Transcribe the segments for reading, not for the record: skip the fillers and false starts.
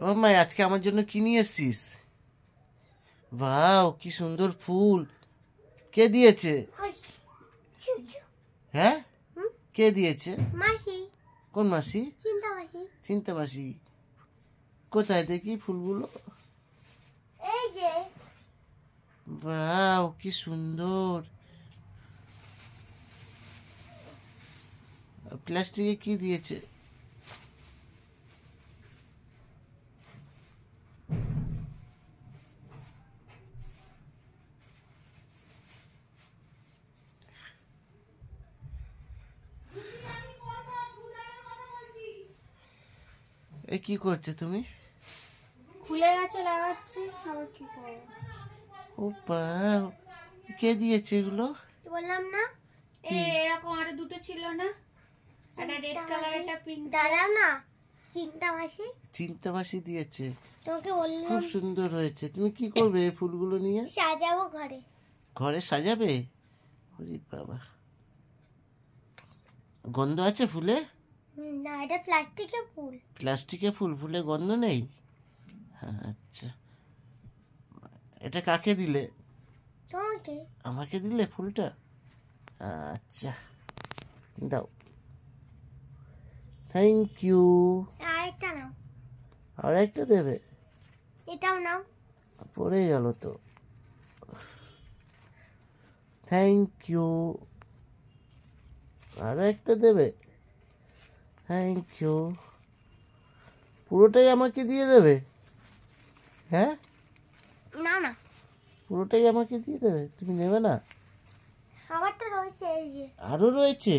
মাম্মা আজকে আমার জন্য কি নিয়ে এসছিস? ওয়াও কি সুন্দর ফুল। কে দিয়েছে? হ্যাঁ কে দিয়েছে? মাসি। কোন মাসি? চিন্তা মাসি। চিন্তা মাসি। কোথায় দেখি ফুলগুলো? এই যে। ওয়াও কি সুন্দর। প্লাস্টিকে কি দিয়েছে? এ কি করছে তুমি? খুলে গেছে লাগাচ্ছি, আবার কি করব? ও বাও, কে দিয়েছে এগুলো? বললাম না এরকম আরো দুটো ছিল না, একটা রেড কালার একটা পিঙ্ক। দাঁড়াও না, চিন্তা মাসি। চিন্তা মাসি দিয়েছে। তোমাকে বললাম খুব সুন্দর হয়েছে। তুমি কি করবে এই ফুলগুলো নিয়ে? সাজাবো ঘরে। ঘরে সাজাবে? ওরে বাবা, গন্ধ আছে ফুলে? না, এটা প্লাস্টিকের ফুল। প্লাস্টিকের ফুল, ফুলে গন্ধ নেই? আচ্ছা, এটা কাকে দিলে? তোমাকে। আমাকে দিলে ফুলটা? আচ্ছা দাও, থ্যাংক ইউ। আরেকটা নাও। আর একটা দেবে? এটাও নাও। পড়ে গেল তো। Thank you. আরো একটা দেবে? Thank you. পুরোটাই আমাকে দিয়ে দেবে? হ্যাঁ, না না, পুরোটাই আমাকে দিয়ে দেবে, তুমি নেবে না? আমারটা রয়েছে এই যে। আরো রয়েছে?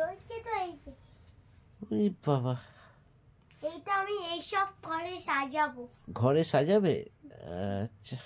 রয়েছে তো এই যে। ওরে বাবা, এইটা আমি এইসব ঘরে সাজাবো। ঘরে সাজাবে? আচ্ছা।